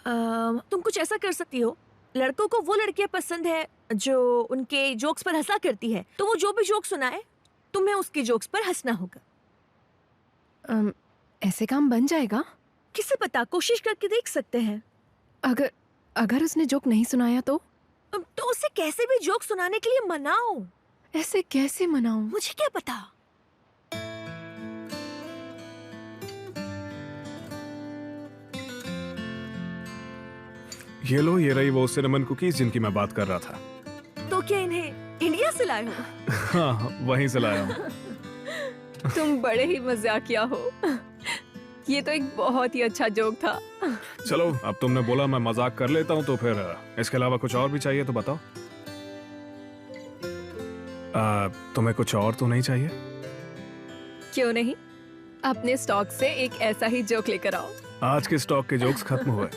तुम कुछ ऐसा कर सकती हो, लड़कों को वो लड़कियां पसंद है जो उनके जोक्स पर हंसा करती है, तो वो जो भी जोक सुनाए तुम्हें उसके जोक्स पर हंसना होगा। ऐसे काम बन जाएगा? किसे पता, कोशिश करके देख सकते हैं। अगर अगर उसने जोक नहीं सुनाया तो उसे कैसे भी जोक सुनाने के लिए मनाओ। ऐसे कैसे मनाऊं? मुझे क्या पता। ये लो, ये रही वो सिनेमन कुकीज जिनकी मैं बात कर रहा था। तो क्या इन्हें इंडिया से लाए हो? हाँ, वहीं से लाया हूँ। तुम बड़े ही मजाकिया हो। ये तो एक बहुत ही अच्छा जोक था। चलो, अब तुमने बोला मैं मजाक कर लेता हूँ, तो फिर इसके अलावा कुछ और भी चाहिए तो बताओ। तुम्हें कुछ और तो नहीं चाहिए? क्यों नहीं, अपने स्टॉक से एक ऐसा ही जोक लेकर आओ। आज के स्टॉक के जोक्स खत्म हुए।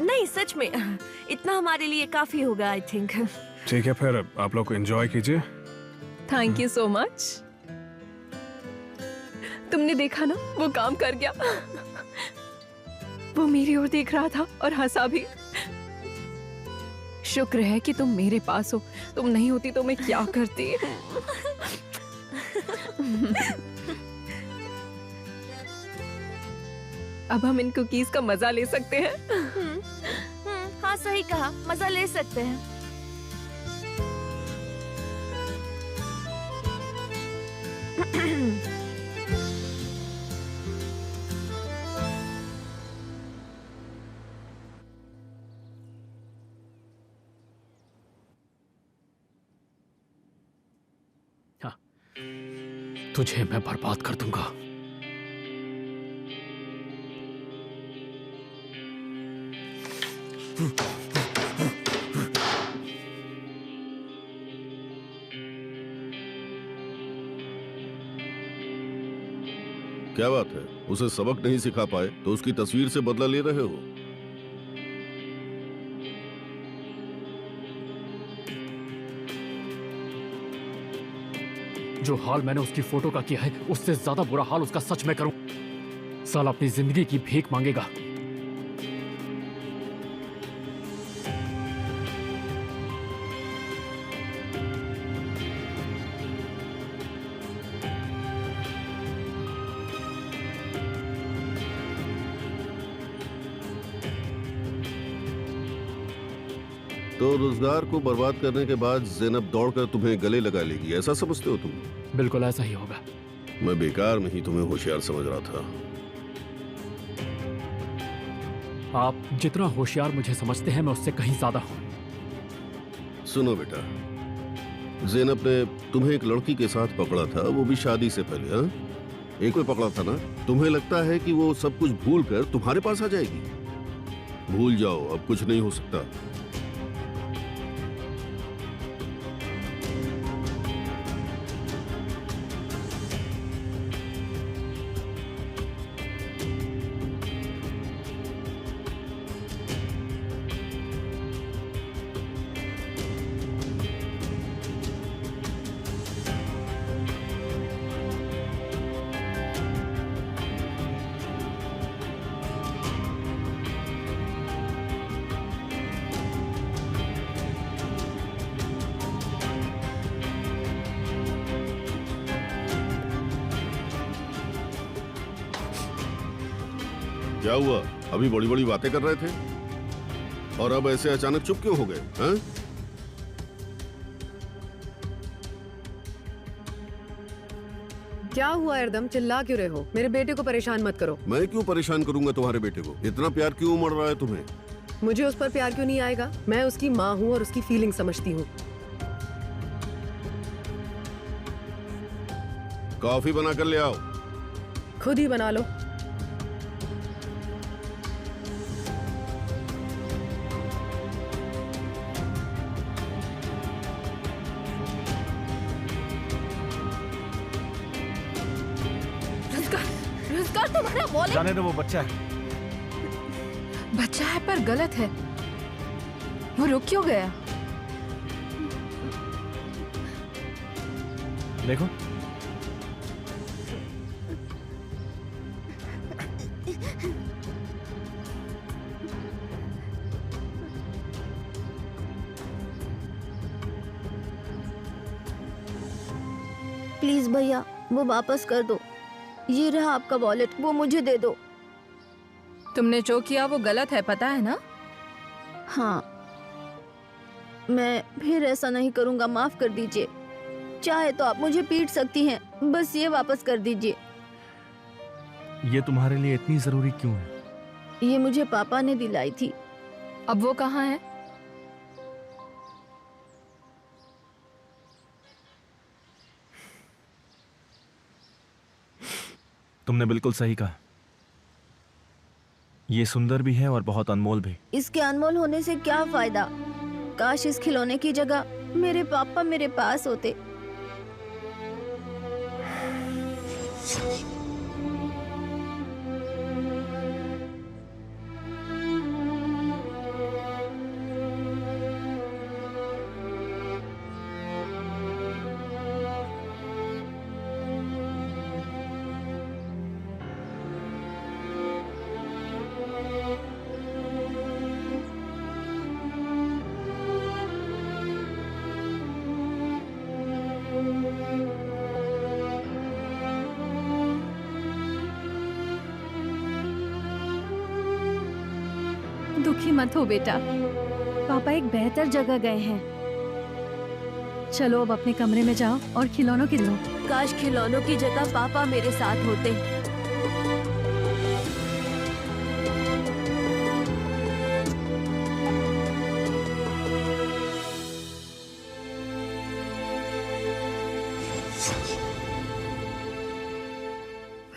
नहीं, सच में इतना हमारे लिए काफी होगा, आई थिंक। ठीक है, फिर आप लोग एंजॉय कीजिए। Thank you so much. तुमने देखा ना, वो काम कर गया। वो मेरी ओर देख रहा था और हंसा भी। शुक्र है कि तुम मेरे पास हो, तुम नहीं होती तो मैं क्या करती। अब हम इन कुकीज का मजा ले सकते हैं। हाँ, सही कहा, मजा ले सकते हैं। हाँ, तुझे मैं बर्बाद कर दूंगा। क्या बात है, उसे सबक नहीं सिखा पाए तो उसकी तस्वीर से बदला ले रहे हो? जो हाल मैंने उसकी फोटो का किया है, उससे ज्यादा बुरा हाल उसका सच में करूं। साला अपनी जिंदगी की भीख मांगेगा। तो रोजगार को बर्बाद करने के बाद ज़ैनब दौड़कर तुम्हें गले लगा लेगी, ऐसा समझते हो तुम? बिल्कुल ऐसा ही होगा। मैं बेकार में ही तुम्हें होशियार समझ रहा था। आप जितना होशियार मुझे समझते हैं, मैं उससे कहीं ज्यादा हूं। सुनो बेटा, ज़ैनब ने तुम्हें एक लड़की के साथ पकड़ा था, वो भी शादी से पहले। हाँ, एक में पकड़ा था ना? तुम्हें लगता है कि वो सब कुछ भूल कर तुम्हारे पास आ जाएगी? भूल जाओ, अब कुछ नहीं हो सकता। क्या हुआ? अभी बड़ी बड़ी बातें कर रहे थे और अब ऐसे अचानक चुप क्यों हो गए? हैं? क्या हुआ एकदम चिल्ला क्यों रहे हो? मेरे बेटे को परेशान मत करो। मैं क्यों परेशान करूंगा तुम्हारे बेटे को? इतना प्यार क्यों उमड़ रहा है तुम्हें? मुझे उस पर प्यार क्यों नहीं आएगा? मैं उसकी माँ हूँ और उसकी फीलिंग समझती हूँ। कॉफी बना कर ले आओ। खुद ही बना लो। तुम्हारा वॉलेट। जाने दो, वो बच्चा है। बच्चा है पर गलत है। वो रुक क्यों गया? देखो, प्लीज भैया वो वापस कर दो। ये रहा आपका वॉलेट, वो मुझे दे दो। तुमने जो किया वो गलत है, पता है ना? हाँ, मैं फिर ऐसा नहीं करूँगा, माफ कर दीजिए। चाहे तो आप मुझे पीट सकती हैं, बस ये वापस कर दीजिए। ये तुम्हारे लिए इतनी जरूरी क्यों है? ये मुझे पापा ने दिलाई थी। अब वो कहाँ है? तुमने बिल्कुल सही कहा। ये सुंदर भी है और बहुत अनमोल भी। इसके अनमोल होने से क्या फायदा? काश इस खिलौने की जगह मेरे पापा मेरे पास होते। दुखी मत हो बेटा, पापा एक बेहतर जगह गए हैं। चलो अब अपने कमरे में जाओ और खिलौनों की लो। काश खिलौनों की जगह पापा मेरे साथ होते।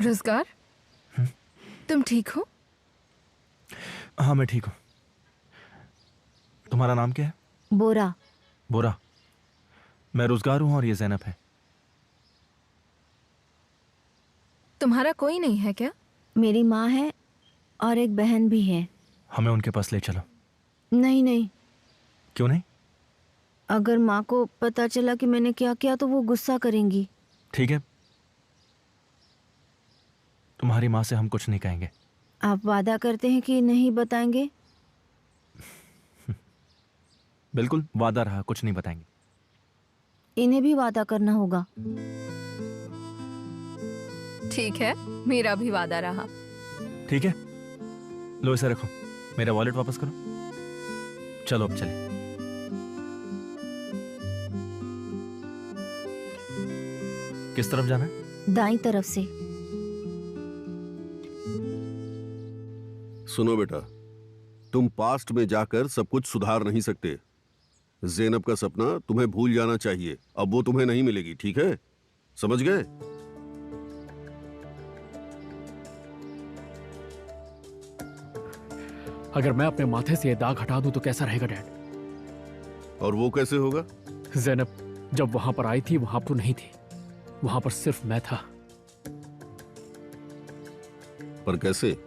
रोजगार, तुम ठीक हो? हाँ मैं ठीक हूँ। तुम्हारा नाम क्या है? बोरा। बोरा। मैं रोजगार हूँ और ये जैनब है। तुम्हारा कोई नहीं है क्या? मेरी माँ है और एक बहन भी है। हमें उनके पास ले चलो। नहीं नहीं, क्यों नहीं? अगर माँ को पता चला कि मैंने क्या किया तो वो गुस्सा करेंगी। ठीक है, तुम्हारी माँ से हम कुछ नहीं कहेंगे। आप वादा करते हैं कि नहीं बताएंगे? बिल्कुल वादा रहा, कुछ नहीं बताएंगे। इन्हें भी वादा करना होगा। ठीक है, मेरा भी वादा रहा। ठीक है, लो इसे रखो। मेरा वॉलेट वापस करो। चलो अब चले। किस तरफ जाना है? दाईं तरफ से। सुनो बेटा, तुम पास्ट में जाकर सब कुछ सुधार नहीं सकते। ज़ैनब का सपना तुम्हें भूल जाना चाहिए। अब वो तुम्हें नहीं मिलेगी, ठीक है? समझ गए? अगर मैं अपने माथे से ये दाग हटा दूं तो कैसा रहेगा डैड? और वो कैसे होगा? जैनब जब वहां पर आई थी वहां तो नहीं थी, वहां पर सिर्फ मैं था। पर कैसे?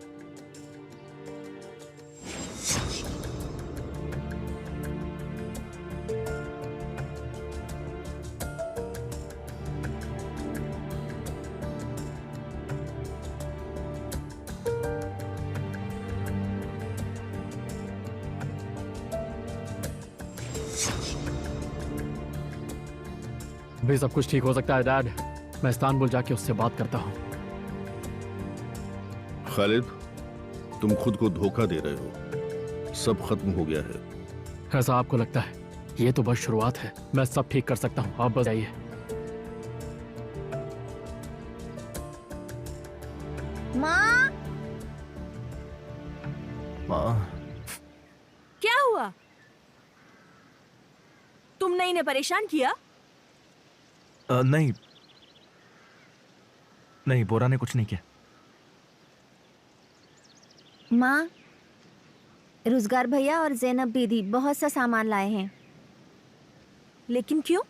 भी सब कुछ ठीक हो सकता है डैड। मैं इस्तांबुल जाके उससे बात करता हूँ। खालिद, तुम खुद को धोखा दे रहे हो। सब खत्म हो गया है। ऐसा आपको लगता है? ये तो बस शुरुआत है। मैं सब ठीक कर सकता हूँ, आप बस जाइए। माँ, माँ, क्या हुआ? तुमने इन्हें परेशान किया? नहीं नहीं, बोरा ने कुछ नहीं किया। माँ, रोजगार भैया और जैनब दीदी बहुत सा सामान लाए हैं। लेकिन क्यों?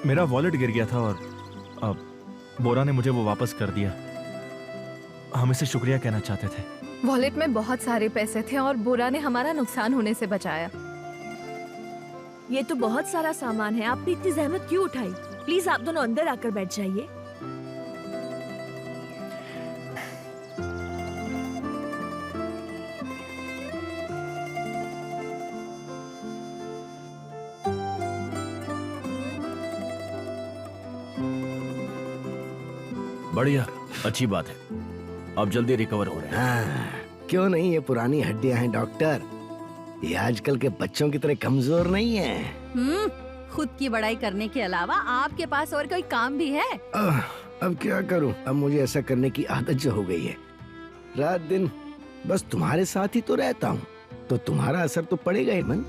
मेरा वॉलेट गिर गया था और बोरा ने मुझे वो वापस कर दिया। हम इसे शुक्रिया कहना चाहते थे। वॉलेट में बहुत सारे पैसे थे और बुरा ने हमारा नुकसान होने से बचाया। ये तो बहुत सारा सामान है, आपने इतनी जहमत क्यों उठाई? प्लीज आप दोनों अंदर आकर बैठ जाइए। बढ़िया, अच्छी बात है। अब जल्दी रिकवर हो रहे हैं। हाँ, क्यों नहीं, ये पुरानी हड्डियां हैं डॉक्टर। ये आजकल के बच्चों की तरह कमजोर नहीं है। खुद की बड़ाई करने के अलावा आपके पास और कोई काम भी है? अब क्या करूं, अब मुझे ऐसा करने की आदत जो हो गई है। रात दिन बस तुम्हारे साथ ही तो रहता हूँ, तो तुम्हारा असर तो पड़ेगा ही मन।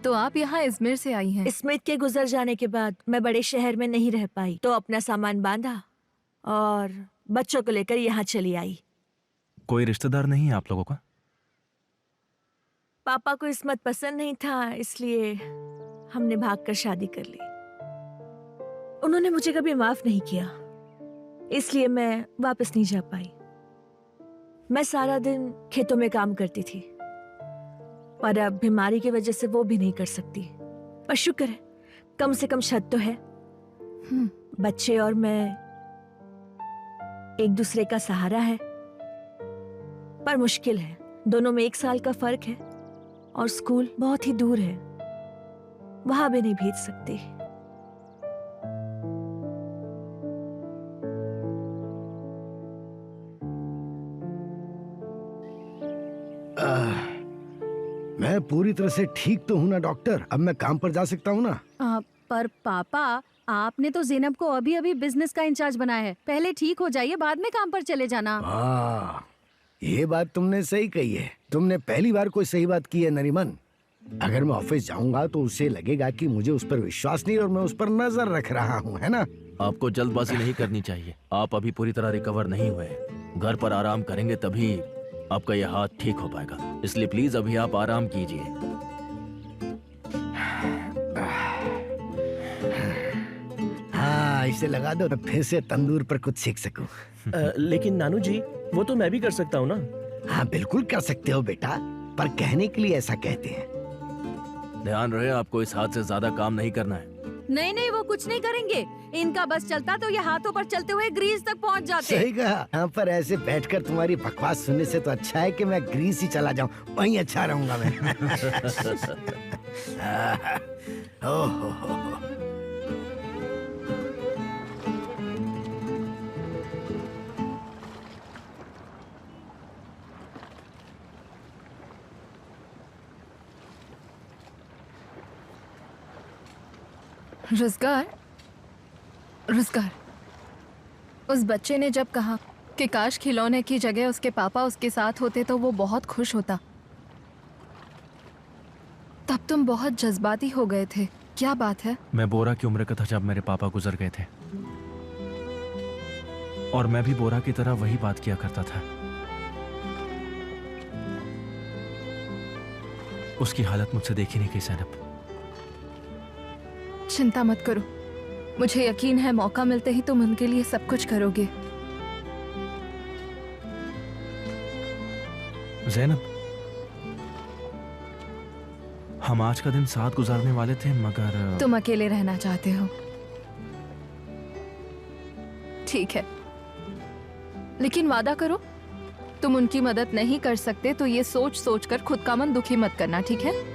तो आप यहाँ इजमेर से आई हैं? स्मिथ के गुजर जाने के बाद मैं बड़े शहर में नहीं रह पाई, तो अपना सामान बांधा और बच्चों को लेकर यहाँ चली आई। कोई रिश्तेदार नहीं है आप लोगों का? पापा को इस्मत पसंद नहीं था, इसलिए हमने भागकर शादी कर ली। उन्होंने मुझे कभी माफ नहीं किया, इसलिए मैं वापस नहीं जा पाई। मैं सारा दिन खेतों में काम करती थी, पर अब बीमारी की वजह से वो भी नहीं कर सकती। पर शुक्र है, कम से कम छत तो है। बच्चे और मैं एक दूसरे का सहारा है। पर मुश्किल है, दोनों में 1 साल का फर्क है और स्कूल बहुत ही दूर है, वहां भी नहीं भेज सकते। मैं पूरी तरह से ठीक तो हूँ ना डॉक्टर, अब मैं काम पर जा सकता हूँ ना? पर पापा, आपने तो ज़ैनब को अभी अभी बिजनेस का इंचार्ज बनाया है। पहले ठीक हो जाइए, बाद में काम पर चले जाना। ये बात तुमने सही कही है। तुमने पहली बार कोई सही बात की है नरीमन। अगर मैं ऑफिस जाऊंगा तो उसे लगेगा कि मुझे उस पर विश्वास नहीं और मैं उस पर नजर रख रहा हूँ, है ना? आपको जल्दबाजी नहीं करनी चाहिए। आप अभी पूरी तरह रिकवर नहीं हुए हैं। घर पर आराम करेंगे तभी आपका यह हाथ ठीक हो पाएगा, इसलिए प्लीज अभी आप आराम कीजिए। हाँ, इसे लगा दो, मैं फिर से तंदूर पर कुछ सीख सकूं। लेकिन नानू जी, वो तो मैं भी कर सकता हूँ ना? हाँ, बिल्कुल कर सकते हो बेटा, पर कहने के लिए ऐसा कहते हैं। ध्यान रहे, आपको इस हाथ से ज्यादा काम नहीं करना है। नहीं नहीं, वो कुछ नहीं करेंगे। इनका बस चलता तो ये हाथों पर चलते हुए ग्रीस तक पहुंच जाते। सही कहा। यहाँ पर ऐसे बैठकर तुम्हारी बकवास सुनने से तो अच्छा है कि मैं ग्रीस ही चला जाऊं, वहीं अच्छा रहूंगा मैं। ओहो। रुज़गार, उस बच्चे ने जब कहा कि काश खिलौने की जगह उसके पापा उसके साथ होते तो वो बहुत खुश होता, तब तुम बहुत जज्बाती हो गए थे। क्या बात है? मैं बोरा की उम्र का था जब मेरे पापा गुजर गए थे, और मैं भी बोरा की तरह वही बात किया करता था। उसकी हालत मुझसे देखी नहीं गई ज़ैनब। चिंता मत करो, मुझे यकीन है मौका मिलते ही तुम उनके लिए सब कुछ करोगे। ज़ैनब, हम आज का दिन साथ गुजारने वाले थे, मगर तुम अकेले रहना चाहते हो। ठीक है, लेकिन वादा करो, तुम उनकी मदद नहीं कर सकते तो ये सोच सोच कर खुद का मन दुखी मत करना, ठीक है?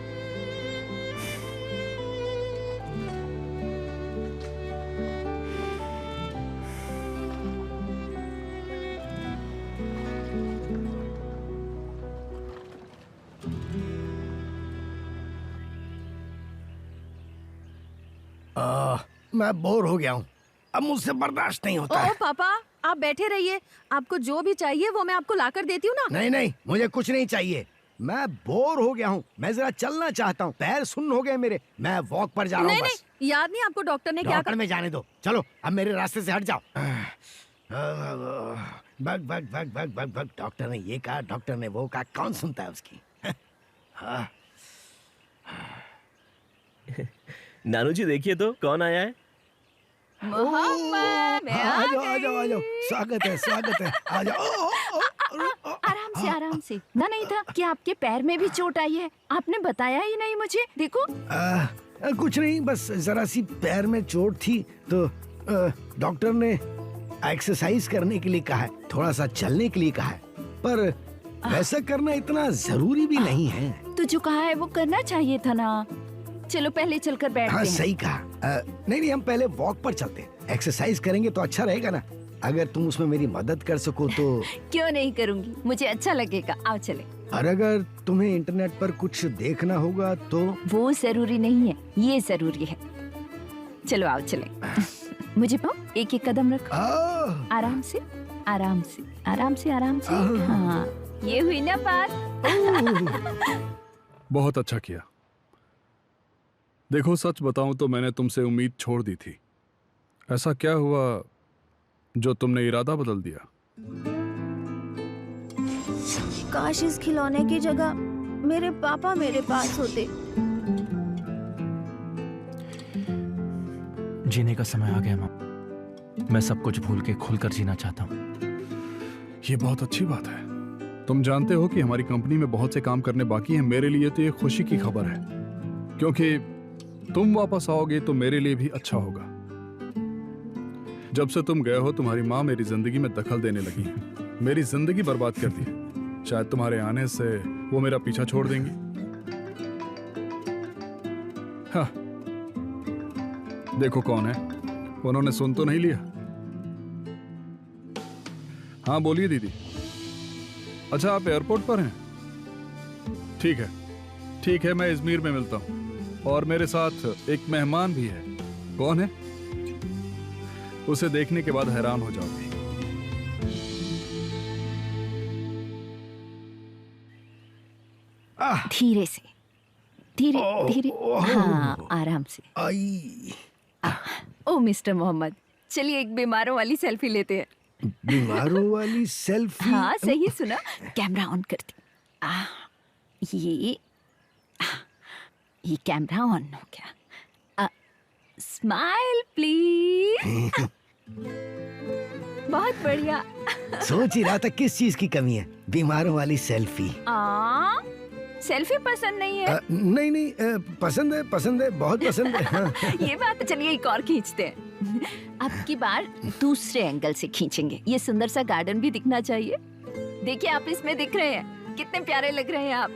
मैं बोर हो गया हूँ, अब मुझसे बर्दाश्त नहीं होता है। पापा, आप बैठे रहिए, आपको जो भी चाहिए वो मैं आपको लाकर देती हूँ ना। नहीं नहीं, मुझे कुछ नहीं चाहिए, मैं बोर हो गया हूँ, मैं जरा चलना चाहता हूँ, पैर सुन्न हो गए मेरे, मैं वॉक पर जा रहा हूँ। बस याद नहीं आपको डॉक्टर ने क्या डॉक्टर में जाने दो, चलो अब मेरे रास्ते से हट जाओ। भग भग भग भग भग भग, डॉक्टर ने ये कहा, डॉक्टर ने वो कहा, कौन सुनता है उसकी। नानू जी देखिए तो कौन आया है। मोहम्मद, आ जाओ, स्वागत है, आ जाओ। आराम से। ना नहीं था कि आपके पैर में भी चोट आई है, आपने बताया ही नहीं मुझे। देखो कुछ नहीं, बस जरा सी पैर में चोट थी तो डॉक्टर ने एक्सरसाइज करने के लिए कहा है, थोड़ा सा चलने के लिए कहा है, पर वैसा करना इतना जरूरी भी नहीं है। तो जो कहा है वो करना चाहिए था ना। चलो पहले चलकर बैठते हाँ हैं। सही कहा। नहीं, हम पहले वॉक पर चलते हैं। एक्सरसाइज करेंगे तो अच्छा रहेगा ना। अगर तुम उसमें मेरी मदद कर सको तो। क्यों नहीं करूंगी, मुझे अच्छा लगेगा। आओ चले। और अगर तुम्हें इंटरनेट पर कुछ देखना होगा तो। वो जरूरी नहीं है, ये जरूरी है। चलो आओ चले। मुझे पाओ, एक एक कदम रखो। आराम से आराम से आराम से आराम से। हाँ, ये हुई ना बात। बहुत अच्छा किया। देखो सच बताऊं तो मैंने तुमसे उम्मीद छोड़ दी थी। ऐसा क्या हुआ जो तुमने इरादा बदल दिया? काश इस खिलौने की जगह मेरे पापा मेरे पास होते। जीने का समय आ गया माँ। मैं सब कुछ भूल के खुलकर जीना चाहता हूँ। ये बहुत अच्छी बात है। तुम जानते हो कि हमारी कंपनी में बहुत से काम करने बाकी हैं। मेरे लिए तो ये खुशी की खबर है, क्योंकि तुम वापस आओगे तो मेरे लिए भी अच्छा होगा। जब से तुम गए हो तुम्हारी माँ मेरी जिंदगी में दखल देने लगी है, मेरी जिंदगी बर्बाद कर दी। शायद तुम्हारे आने से वो मेरा पीछा छोड़ देंगी। हाँ, देखो कौन है। उन्होंने सुन तो नहीं लिया? हाँ बोलिए दीदी। अच्छा आप एयरपोर्ट पर हैं? ठीक है ठीक है, मैं इजमीर में मिलता हूँ। और मेरे साथ एक मेहमान भी है। कौन है? उसे देखने के बाद हैरान हो जाओगी। धीरे से, धीरे धीरे। हाँ, आराम से। ओ मिस्टर मोहम्मद, चलिए एक बीमारों वाली सेल्फी लेते हैं। बीमारों वाली सेल्फी? हाँ सही सुना। कैमरा ऑन करती। ये कैमरा ऑन हो गया। Smile please. बहुत बढ़िया। सोच ही रहा था किस चीज की कमी है। बीमारों वाली सेल्फी। सेल्फी पसंद नहीं है? नहीं, पसंद है, बहुत पसंद है। हाँ। ये बात। चलिए एक और खींचते हैं। अब की बार दूसरे एंगल से खींचेंगे। ये सुंदर सा गार्डन भी दिखना चाहिए। देखिए आप इसमें दिख रहे हैं, कितने प्यारे लग रहे हैं आप।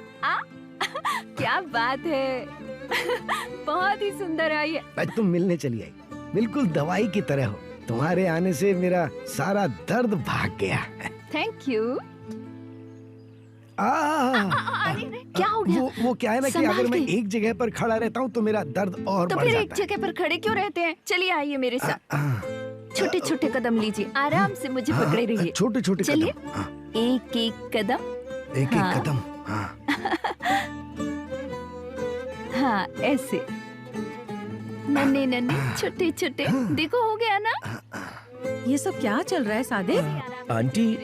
क्या बात है। बहुत ही सुंदर आई है। आज तुम मिलने चली आई, बिल्कुल दवाई की तरह हो। तुम्हारे आने से मेरा सारा दर्द भाग गया। Thank you. क्या हो गया? वो क्या है ना कि अगर मैं एक जगह पर खड़ा रहता हूँ तो मेरा दर्द और तो बढ़ फिर जाता एक जगह पर खड़े क्यों रहते हैं? चलिए आइए मेरे साथ। छोटे छोटे कदम लीजिए, आराम से मुझे पकड़े रहिए। छोटे छोटे चलिए एक एक कदम। एक कदम। हाँ ऐसे नन्हे नन्हे छोटे छोटे। देखो हो गया ना। ये सब क्या चल रहा है सादिक? आंटी,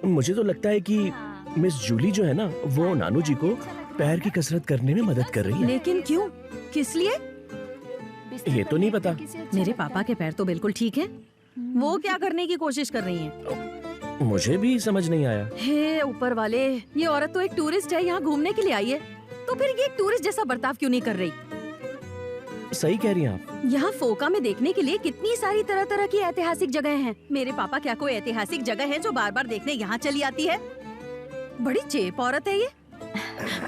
मुझे तो लगता है कि मिस जूली जो है ना, वो नानू जी को पैर की कसरत करने में मदद कर रही है। लेकिन क्यों? किस लिए? ये तो नहीं पता। मेरे पापा के पैर तो बिल्कुल ठीक है। वो क्या करने की कोशिश कर रही हैं? मुझे भी समझ नहीं आया। हे ऊपर वाले, ये औरत तो एक टूरिस्ट है, यहाँ घूमने के लिए आई है, तो फिर ये एक टूरिस्ट जैसा बर्ताव क्यों नहीं कर रही? सही कह रही हैं आप। यहाँ फोका में देखने के लिए कितनी सारी तरह तरह की ऐतिहासिक जगह हैं। मेरे पापा क्या कोई ऐतिहासिक जगह है जो बार बार देखने यहाँ चली आती है? बड़ी चेप औरत है ये।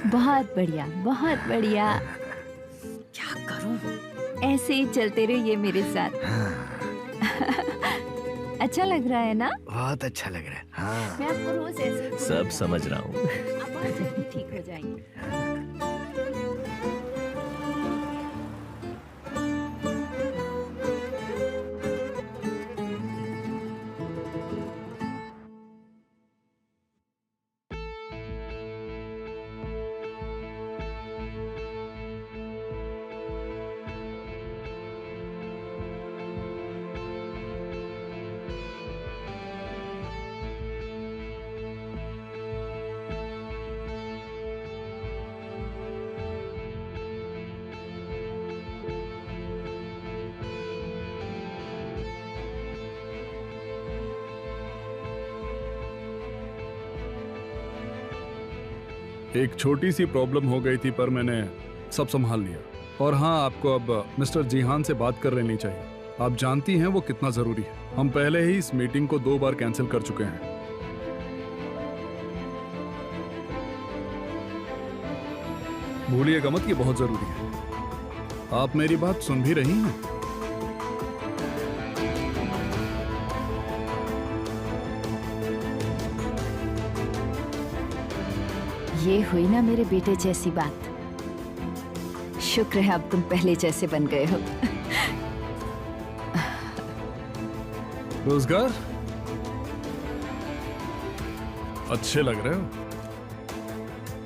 बहुत बढ़िया, बहुत बढ़िया। क्या करूं? ऐसे ही चलते रहिए मेरे साथ। अच्छा लग रहा है ना? बहुत अच्छा लग रहा है। हाँ। मैं आपको रोज ऐसे सब समझ रहा हूँ। आप बहुत जल्दी ठीक हो जाएंगे। एक छोटी सी प्रॉब्लम हो गई थी पर मैंने सब संभाल लिया। और हाँ, आपको अब मिस्टर जीहान से बात कर लेनी चाहिए। आप जानती हैं वो कितना जरूरी है। हम पहले ही इस मीटिंग को 2 बार कैंसिल कर चुके हैं। भूलिएगा मत, ये बहुत जरूरी है। आप मेरी बात सुन भी रही हैं? ये हुई ना मेरे बेटे जैसी बात। शुक्र है अब तुम पहले जैसे बन गए हो। रोजगार अच्छे लग रहे हो।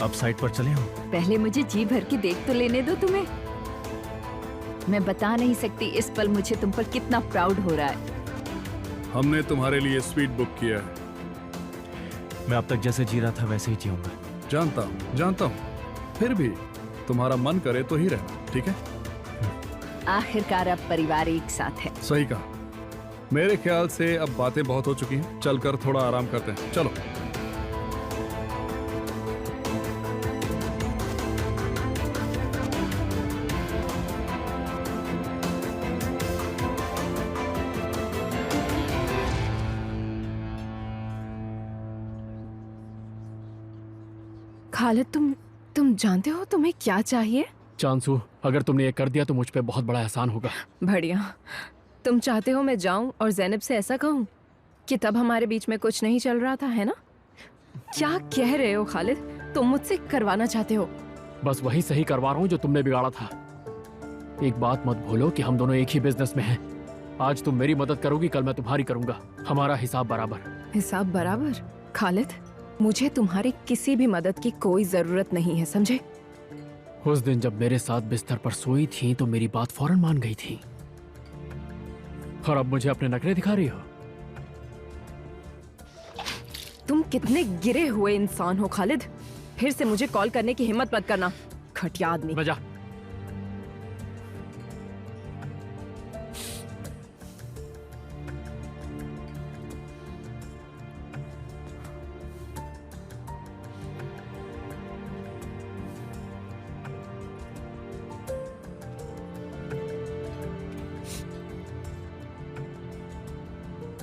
अब साइड पर चले हो। पहले मुझे जी भर के देख तो लेने दो तुम्हें। मैं बता नहीं सकती इस पल मुझे तुम पर कितना प्राउड हो रहा है। हमने तुम्हारे लिए स्वीट बुक किया है। मैं अब तक जैसे जी रहा था वैसे ही जीऊंगा। जानता हूँ, फिर भी तुम्हारा मन करे तो ही रहना, ठीक है? आखिरकार अब परिवार एक साथ है। सही कहा। मेरे ख्याल से अब बातें बहुत हो चुकी हैं, चलकर थोड़ा आराम करते हैं। चलो। खालिद, तुम जानते हो तुम्हें क्या चाहिए? चांसू, अगर तुमने ये कर दिया तो मुझ पे बहुत बड़ा एहसान होगा। बढ़िया। तुम चाहते हो मैं जाऊं और ज़ैनब से ऐसा कहूं कि तब हमारे बीच में कुछ नहीं चल रहा था, है ना? क्या कह रहे हो खालिद? तुम मुझसे करवाना चाहते हो? बस वही सही करवा रहा हूँ जो तुमने बिगाड़ा था। एक बात मत भूलो कि हम दोनों एक ही बिजनेस में हैं। आज तुम मेरी मदद करोगी, कल मैं तुम्हारी करूंगा। हमारा हिसाब बराबर। हिसाब बराबर? खालिद, मुझे तुम्हारी किसी भी मदद की कोई जरूरत नहीं है, समझे? उस दिन जब मेरे साथ बिस्तर पर सोई थी तो मेरी बात फौरन मान गई थी, और अब मुझे अपने नखरे दिखा रही हो। तुम कितने गिरे हुए इंसान हो खालिद। फिर से मुझे कॉल करने की हिम्मत मत करना, घटिया आदमी। बजा।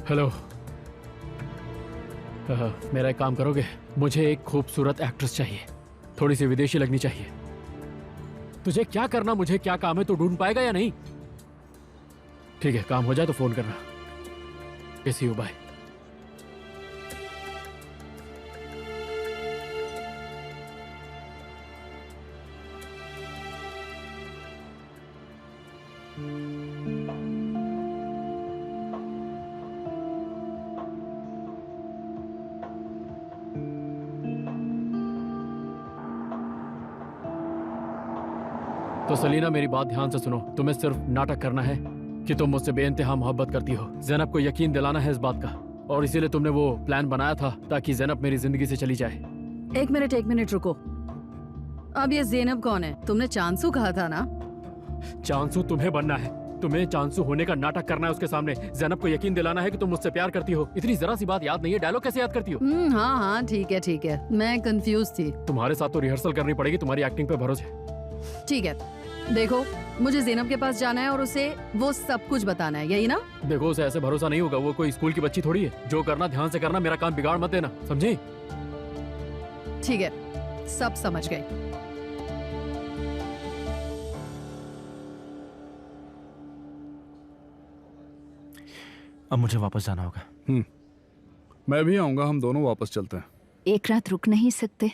हेलो। मेरा एक काम करोगे? मुझे एक खूबसूरत एक्ट्रेस चाहिए, थोड़ी सी विदेशी लगनी चाहिए। तुझे क्या करना, मुझे क्या काम है, तू ढूंढ पाएगा या नहीं? ठीक है, काम हो जाए तो फोन करना। कैसी हो? बाय। तो सलीना, मेरी बात ध्यान से सुनो। तुम्हें सिर्फ नाटक करना है कि तुम मुझसे बेइंतहा मोहब्बत करती हो। ज़ैनब को यकीन दिलाना है इस बात का, और इसीलिए तुमने वो प्लान बनाया था ताकि ज़ैनब मेरी जिंदगी से चली जाए। एक मिनट रुको। अब ये ज़ैनब कौन है? तुमने चांसू कहा था ना? चांसू तुम्हें बनना है, तुम्हें चांसू होने का नाटक करना है उसके सामने। ज़ैनब को यकीन दिलाना है कि तुम मुझसे प्यार करती हो। इतनी जरा सी बात याद नहीं है? डायलॉग कैसे याद करती हो? हाँ, ठीक है। मैं कंफ्यूज थी। तुम्हारे साथ तो रिहर्सल करनी पड़ेगी, तुम्हारी एक्टिंग पे भरोसे। ठीक है, देखो मुझे ज़ैनब के पास जाना है और उसे वो सब कुछ बताना है, यही ना? देखो, उसे ऐसे भरोसा नहीं होगा, वो कोई स्कूल की बच्ची थोड़ी है। जो करना ध्यान से करना, मेरा काम बिगाड़ मत देना, समझी? ठीक है, सब समझ गए। अब मुझे वापस जाना होगा। मैं भी आऊंगा, हम दोनों वापस चलते हैं। एक रात रुक नहीं सकते?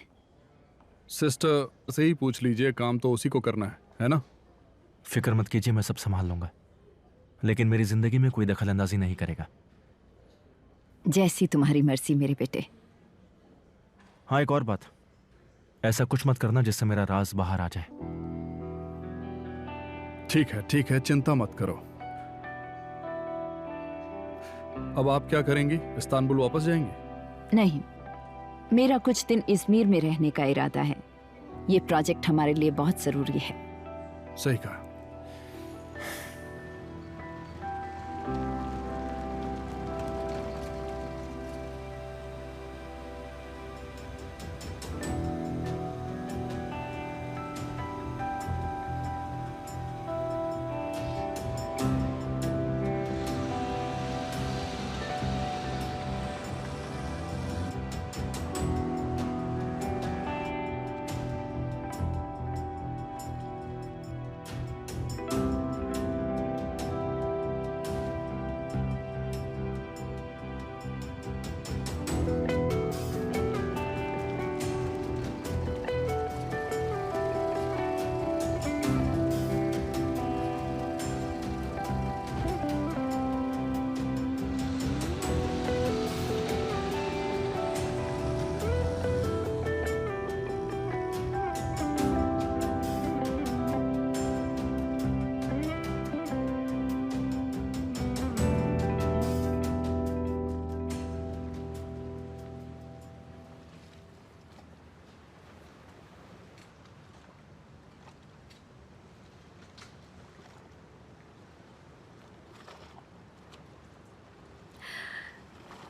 सिस्टर से ही पूछ लीजिए, काम तो उसी को करना है ना? फिक्र मत कीजिए, मैं सब संभाल लूंगा, लेकिन मेरी जिंदगी में कोई दखल अंदाजी नहीं करेगा। जैसी तुम्हारी मर्जी मेरे बेटे। हाँ, एक और बात, ऐसा कुछ मत करना जिससे मेरा राज बाहर आ जाए। ठीक है, चिंता मत करो। अब आप क्या करेंगी? इस्तांबुल वापस जाएंगी? नहीं, मेरा कुछ दिन इजमीर में रहने का इरादा है। ये प्रोजेक्ट हमारे लिए बहुत जरूरी है। सही कहा।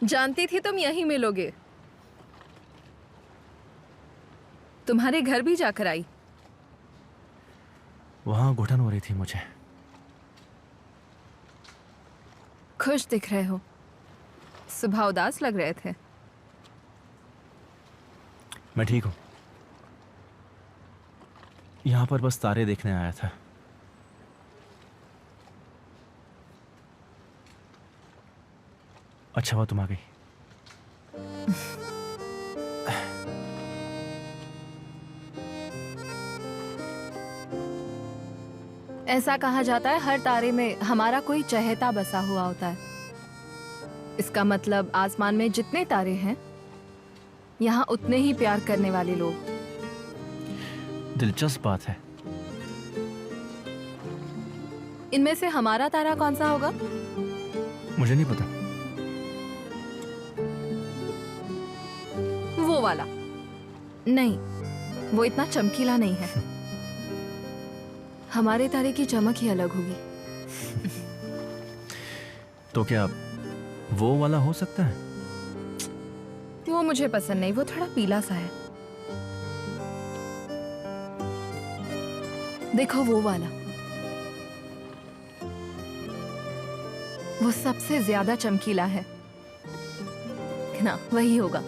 जानती थी तुम यहीं मिलोगे। तुम्हारे घर भी जाकर आई। वहां घुटन हो रही थी मुझे। खुश दिख रहे हो, सुबह उदास लग रहे थे। मैं ठीक हूं। यहां पर बस तारे देखने आया था। अच्छा हुआ तुम आ गई। ऐसा कहा जाता है हर तारे में हमारा कोई चहेता बसा हुआ होता है। इसका मतलब आसमान में जितने तारे हैं यहाँ उतने ही प्यार करने वाले लोग। दिलचस्प बात है। इनमें से हमारा तारा कौन सा होगा? मुझे नहीं पता। वो वाला नहीं, वो इतना चमकीला नहीं है। हमारे तारे की चमक ही अलग होगी। तो क्या वो वाला हो सकता है? वो मुझे पसंद नहीं, वो थोड़ा पीला सा है। देखो वो वाला, वो सबसे ज्यादा चमकीला है ना, वही होगा।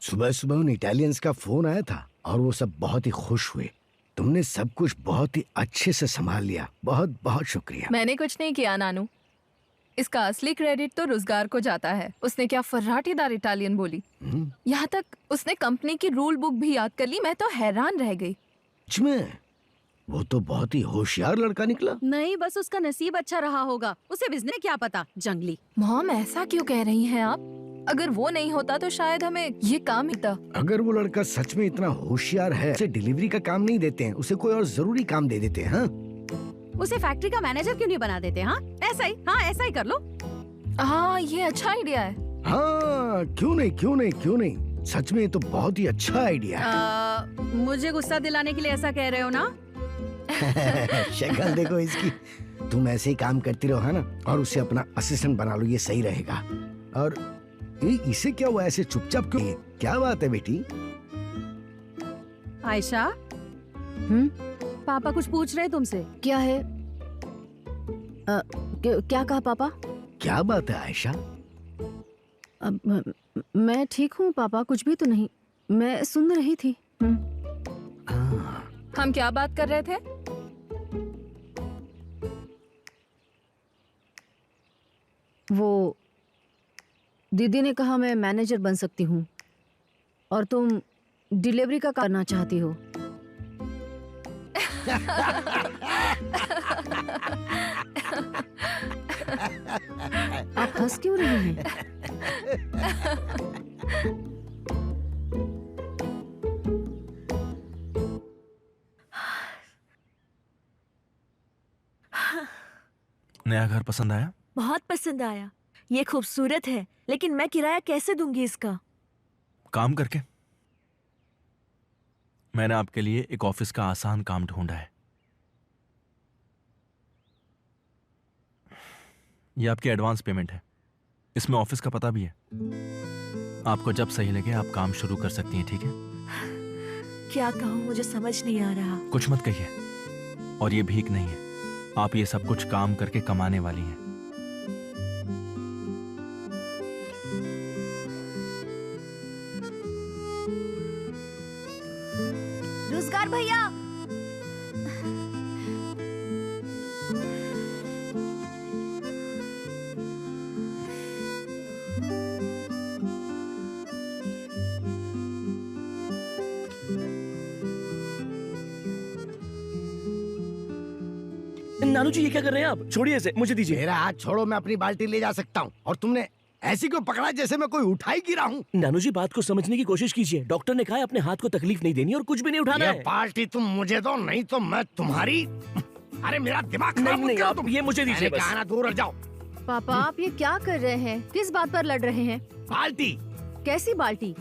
सुबह सुबह उन इटालियंस का फोन आया था और वो सब बहुत ही खुश हुए। तुमने सब कुछ बहुत ही अच्छे से संभाल लिया। बहुत बहुत शुक्रिया। मैंने कुछ नहीं किया नानू, इसका असली क्रेडिट तो रोजगार को जाता है। उसने क्या फर्राटीदार इटालियन बोली। यहाँ तक उसने कंपनी की रूल बुक भी याद कर ली। मैं तो हैरान रह गई। सच में वो तो बहुत ही होशियार लड़का निकला। नहीं, बस उसका नसीब अच्छा रहा होगा। उसे बिजनेस क्या पता, जंगली। मॉम ऐसा क्यों कह रही हैं आप? अगर वो नहीं होता तो शायद हमें ये काम मिलता। अगर वो लड़का सच में इतना होशियार है, उसे डिलीवरी का काम नहीं देते हैं, उसे कोई और जरूरी काम दे देते हैं। हाँ? उसे फैक्ट्री का मैनेजर क्यों नहीं बना देते? हाँ ऐसा ही कर लो। हाँ ये अच्छा आइडिया है। हाँ क्यों नहीं, क्यों नहीं, क्यों नहीं। सच में ये तो बहुत ही अच्छा आइडिया है। मुझे गुस्सा दिलाने के लिए ऐसा कह रहे हो ना? शक्ल देखो इसकी। तुम ऐसे ही काम करती रहो है ना, और उसे अपना असिस्टेंट बना लो, ये सही रहेगा। और इसे क्या हुआ, ऐसे चुपचाप क्यों? क्या बात है बेटी? आयशा, पापा कुछ पूछ रहे तुमसे। क्या है? क्या कहा पापा? क्या बात है आयशा? मैं ठीक हूँ पापा, कुछ भी तो नहीं। मैं सुन रही थी। हम क्या बात कर रहे थे? वो दीदी ने कहा मैं मैनेजर बन सकती हूँ और तुम डिलीवरी का करना चाहती हो। आप हंस क्यों रहे हैं? नया घर पसंद आया? बहुत पसंद आया। ये खूबसूरत है, लेकिन मैं किराया कैसे दूंगी इसका? काम करके। मैंने आपके लिए एक ऑफिस का आसान काम ढूंढा है। ये आपकी एडवांस पेमेंट है। इसमें ऑफिस का पता भी है। आपको जब सही लगे आप काम शुरू कर सकती हैं, ठीक है? क्या कहूँ, मुझे समझ नहीं आ रहा। कुछ मत कहिए। और ये भीख नहीं है, आप ये सब कुछ काम करके कमाने वाली हैं। रोजगार भैया, नानू जी ये क्या कर रहे हैं आप? छोड़िए इसे, मुझे दीजिए। मेरा हाथ छोड़ो, मैं अपनी बाल्टी ले जा सकता हूँ। और तुमने ऐसी क्यों पकड़ा जैसे मैं कोई उठाई गिरा हूँ? नानू जी बात को समझने की कोशिश कीजिए। डॉक्टर ने कहा है अपने हाथ को तकलीफ नहीं देनी और कुछ भी नहीं उठाना ये है। बाल्टी तुम मुझे दो, नहीं तो मैं तुम्हारी। अरे मेरा दिमाग खराब मत नहीं, करो आप तुम। ये मुझे दीजिए मैंने बस। कहा ना, दूर हट जाओ। पापा आप ये क्या कर रहे हैं? किस बात पर लड़ रहे हैं? बाल्टी, कैसी बाल्टी?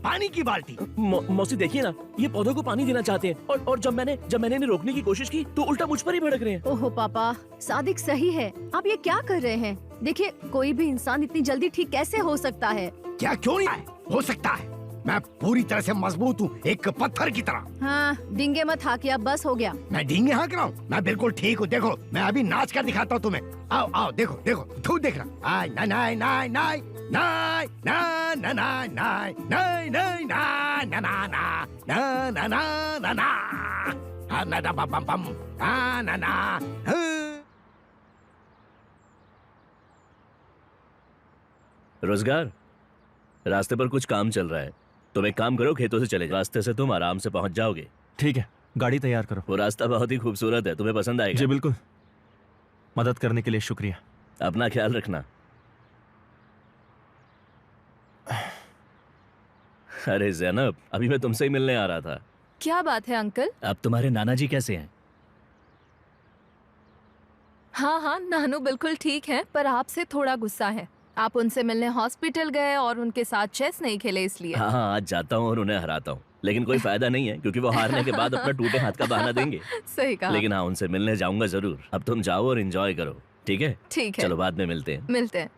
पानी की बाल्टी। मौसी देखिए ना, ये पौधों को पानी देना चाहते हैं और जब मैंने इन्हें रोकने की कोशिश की तो उल्टा मुझ पर ही भड़क रहे हैं। ओहो पापा, सादिक सही है। आप ये क्या कर रहे हैं? देखिए कोई भी इंसान इतनी जल्दी ठीक कैसे हो सकता है? क्या क्यों नहीं हो सकता है? मैं पूरी तरह से मजबूत हूँ, एक पत्थर की तरह। हाँ, डिंगे मत हाकिए, अब बस हो गया। मैं ढींगे हाँक रहा हूँ? मैं बिल्कुल ठीक हूँ। देखो मैं अभी नाच कर दिखाता हूँ तुम्हें। आओ आओ, देखो देखो, तू देख रहा। आय नाय नाय नाय नाय नाय नाय नाय नाय नाय नाय नाय नाय ना ना ना ना ना ना ना ना हा ना ना बम बम बम हा ना ना हा। रोजगार, रास्ते पर कुछ काम चल रहा है। तुम एक काम करो, खेतों से चले जाओ। रास्ते से तुम आराम से पहुंच जाओगे। ठीक है, गाड़ी तैयार करो। वो रास्ता बहुत ही खूबसूरत है, तुम्हें पसंद आएगा। जी बिल्कुल। मदद करने के लिए शुक्रिया। अपना ख्याल रखना। अरे जैनब, अभी मैं तुमसे ही मिलने आ रहा था। क्या बात है अंकल? अब तुम्हारे नाना जी कैसे हैं? हाँ हाँ, नानू बिल्कुल ठीक है, पर आपसे थोड़ा गुस्सा है। आप उनसे मिलने हॉस्पिटल गए और उनके साथ चेस नहीं खेले इसलिए। हाँ, आज जाता हूँ और उन्हें हराता हूँ, लेकिन कोई फायदा नहीं है क्योंकि वो हारने के बाद अपना टूटे हाथ का बहाना देंगे। सही कहा। लेकिन हाँ, उनसे मिलने जाऊंगा जरूर। अब तुम जाओ और एंजॉय करो, ठीक है? ठीक है, चलो बाद में मिलते हैं। मिलते हैं।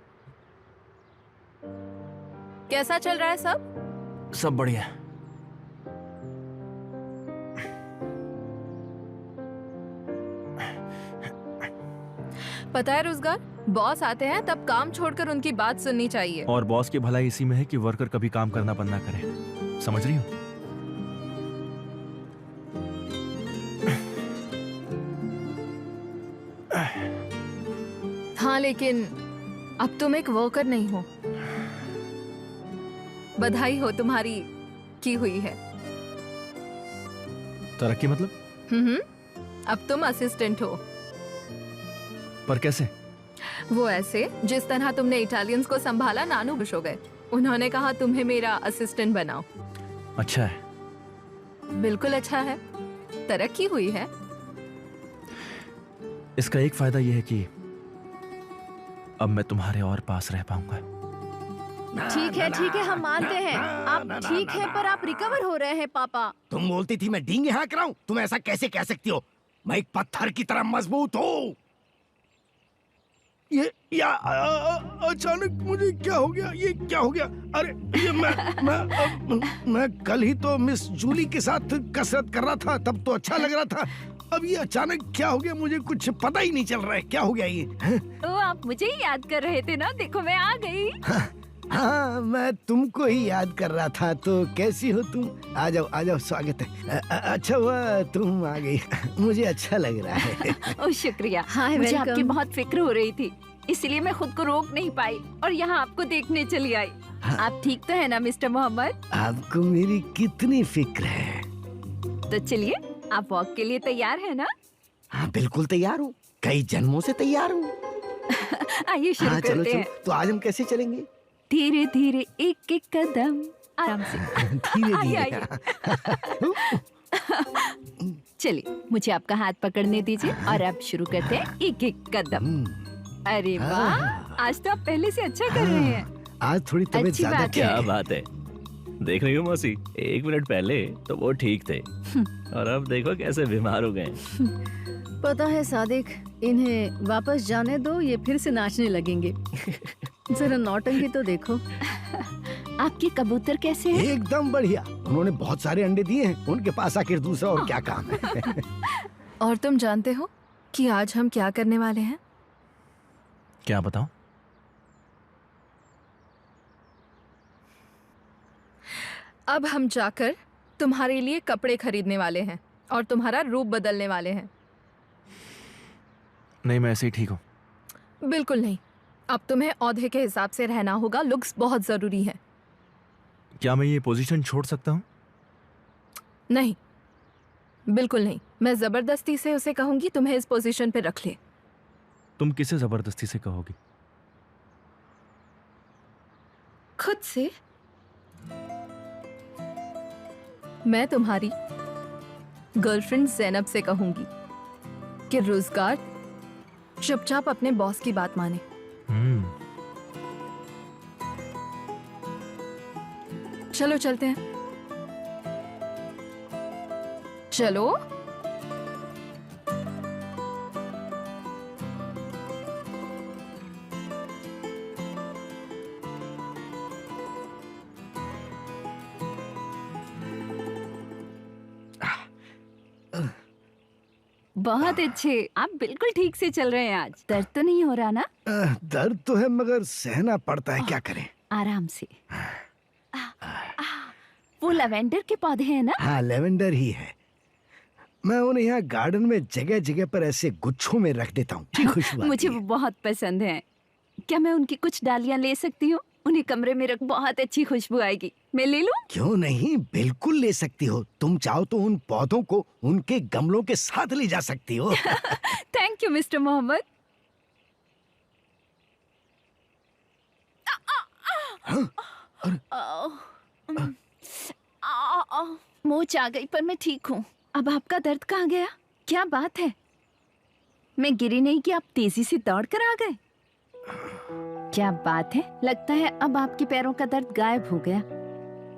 कैसा चल रहा है सब? सब बढ़िया। पता है रोजगार, बॉस आते हैं तब काम छोड़कर उनकी बात सुननी चाहिए। और बॉस की भलाई इसी में है कि वर्कर कभी काम करना बंद ना करे। समझ रही हो? हाँ, लेकिन अब तुम एक वर्कर नहीं हो। बधाई हो, तुम्हारी की हुई है। तरक्की मतलब? अब तुम असिस्टेंट हो। पर कैसे? वो ऐसे जिस तरह तुमने इटालियंस को संभाला, नानू खुश हो गए। उन्होंने कहा तुम्हें मेरा असिस्टेंट बनाओ। अच्छा है। बिल्कुल अच्छा है, तरक्की हुई है। इसका एक फायदा यह है कि अब मैं तुम्हारे और पास रह पाऊंगा। ठीक है, हम मानते हैं आप ठीक है, पर आप रिकवर हो रहे हैं पापा। तुम बोलती थी मैं डींगे हाँक रहा हूँ, तुम ऐसा कैसे कह सकती हो? मैं एक पत्थर की तरह मजबूत हूँ। ये अचानक मुझे क्या हो गया? ये क्या हो गया? अरे ये मैं कल ही तो मिस जूली के साथ कसरत कर रहा था, तब तो अच्छा लग रहा था। अब ये अचानक क्या हो गया? मुझे कुछ पता ही नहीं चल रहा है। क्या हो गया ये? तो आप मुझे ही याद कर रहे थे ना? देखो मैं आ गई। हाँ, मैं तुमको ही याद कर रहा था। तो कैसी हो तुम? आ जाओ, स्वागत है। अच्छा हुआ तुम आ गई, मुझे अच्छा लग रहा है। ओह शुक्रिया। हाय, मुझे वेलकम। आपकी बहुत फिक्र हो रही थी, इसलिए मैं खुद को रोक नहीं पाई और यहाँ आपको देखने चली आई। आप ठीक तो है ना मिस्टर मोहम्मद? आपको मेरी कितनी फिक्र है। तो चलिए, आप वॉक के लिए तैयार है ना? हाँ बिल्कुल तैयार हूँ, कई जन्मों से तैयार हूँ। आइए शुरू हाँ चलो करते हैं। तो आज हम कैसे चलेंगे? धीरे धीरे एक एक कदम, आराम से। धीरे आइए, धीरे। चलिए, मुझे आपका हाथ पकड़ने दीजिए और अब शुरू करते हैं एक एक कदम। अरे वाह, आज तो आप पहले से अच्छा कर रहे हैं। आज थोड़ी तबीयत अच्छी ज्यादा बात ठीक क्या है। बात है? देख रही हो मौसी, 1 मिनट पहले तो वो ठीक थे और अब देखो कैसे बीमार हो गए। पता है सादिक, इन्हें वापस जाने दो, ये फिर से नाचने लगेंगे। जरा नौटंकी तो देखो। आपके कबूतर कैसे हैं? एकदम बढ़िया, उन्होंने बहुत सारे अंडे दिए हैं, उनके पास आखिर दूसरा और क्या काम है। और तुम जानते हो कि आज हम क्या करने वाले हैं? क्या बताऊं? अब हम जाकर तुम्हारे लिए कपड़े खरीदने वाले हैं और तुम्हारा रूप बदलने वाले हैं। नहीं, मैं ऐसे ही ठीक हूँ। बिल्कुल नहीं, अब तुम्हें औहदे के हिसाब से रहना होगा। लुक्स बहुत जरूरी है। क्या मैं ये पोजीशन छोड़ सकता हूँ? नहीं, बिल्कुल नहीं। मैं जबरदस्ती से उसे कहूंगी तुम्हें इस पोजीशन पे रख ले। तुम किसे जबरदस्ती से कहोगी? खुद से? मैं तुम्हारी गर्लफ्रेंड जैनब से कहूंगी कि रोजगार चुपचाप अपने बॉस की बात माने। चलो चलते हैं। चलो। बहुत अच्छे, आप बिल्कुल ठीक से चल रहे हैं आज। दर्द तो नहीं हो रहा ना? दर्द तो है मगर सहना पड़ता है, क्या करें। आराम से। वो लेवेंडर के पौधे हैं ना? हाँ, लेवेंडर ही है। मैं उन्हें यहाँ गार्डन में जगह जगह पर ऐसे गुच्छों में रख देता हूँ। ठीक खुशबू आती मुझे है। वो बहुत पसंद है। क्या मैं उनकी कुछ डालियां ले सकती हूँ? उन्हें कमरे में रख, बहुत अच्छी खुशबू आएगी। मैं ले लूं? क्यों नहीं, बिल्कुल ले सकती हो। तुम चाहो तो उन पौधों को उनके गमलों के साथ ले जा सकती हो। Thank you mister Mohammed. मोच आ गई, पर मैं ठीक हूँ। अब आपका दर्द कहाँ गया? क्या बात है, मैं गिरी नहीं कि आप तेजी से दौड़ कर आ गए? क्या बात है, लगता है अब आपके पैरों का दर्द गायब हो गया।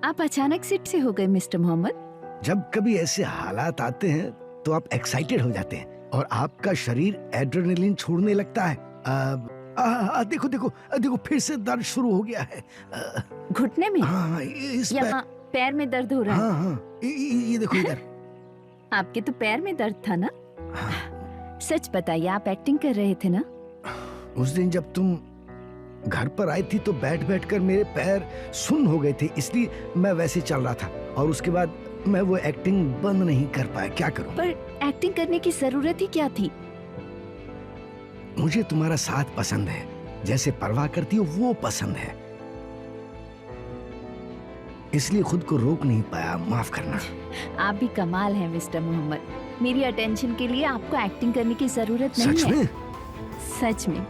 आप अचानक सिट से हो गए मिस्टर मोहम्मद। जब कभी ऐसे हालात आते हैं तो आप एक्साइटेड हो जाते हैं और आपका शरीर एड्रेनलिन छोड़ने लगता है। देखो देखो देखो, फिर से दर्द शुरू हो गया है। घुटने में? हाँ, इस यहाँ पैर में दर्द हो रहा है? हाँ हाँ, ये देखो इधर। आपके तो पैर में दर्द था ना? सच बताइए, आप एक्टिंग कर रहे थे ना? उस दिन जब तुम घर पर आई थी तो बैठ बैठ कर मेरे पैर सुन्न हो गए थे, इसलिए मैं वैसे चल रहा था और उसके बाद मैं वो एक्टिंग बंद नहीं कर पाया। क्या करूं? पर एक्टिंग करने की जरूरत ही क्या थी? मुझे तुम्हारा साथ पसंद है, जैसे परवाह करती हो वो पसंद है, इसलिए खुद को रोक नहीं पाया। माफ करना। आप भी कमाल हैं मिस्टर मोहम्मद। मेरी अटेंशन के लिए आपको एक्टिंग करने की जरूरत नहीं सच है। में? सच में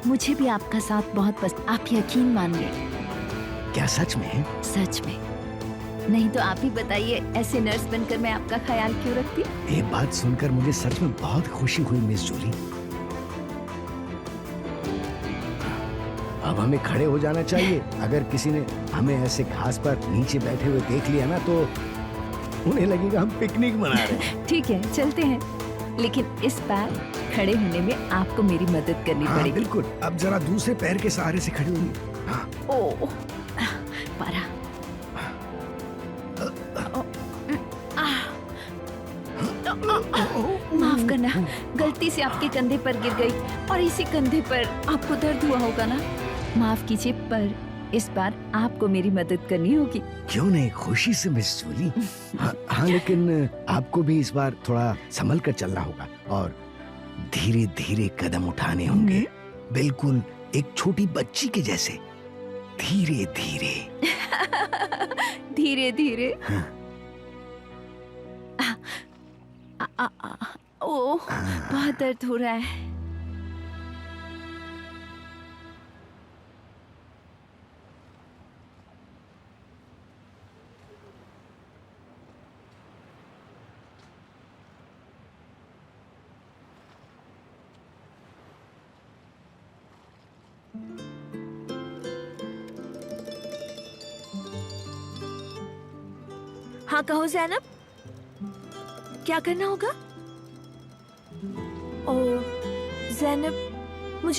मुझे भी आपका साथ बहुत पसंद। आप यकीन मानिए। क्या सच में? सच में। नहीं तो आप ही बताइए, ऐसे नर्स बनकर मैं आपका ख्याल क्यों रखती? ये बात सुनकर मुझे सच में बहुत खुशी हुई मिस जूली। अब हमें खड़े हो जाना चाहिए। अगर किसी ने हमें ऐसे घास पर नीचे बैठे हुए देख लिया ना तो उन्हें लगेगा हम पिकनिक मना रहे हैं। ठीक है, चलते हैं, लेकिन इस बार खड़े होने में आपको मेरी मदद करनी हाँ, पड़ेगी। बिल्कुल। अब जरा दूसरे पैर के सहारे से खड़ी होगी। हाँ। ओ, पारा। माफ करना, गलती से आपके कंधे पर गिर गई और इसी कंधे पर आपको दर्द हुआ होगा ना? माफ कीजिए, पर इस बार आपको मेरी मदद करनी होगी। क्यों नहीं, खुशी से मिस जूली। हाँ, लेकिन आपको भी इस बार थोड़ा संभल कर चलना होगा और धीरे धीरे कदम उठाने होंगे, बिल्कुल एक छोटी बच्ची के जैसे। धीरे धीरे। धीरे धीरे। हाँ। ओह, बहुत दर्द हो रहा है। हाँ कहो ज़ैनब, क्या करना होगा? ओ ज़ैनब,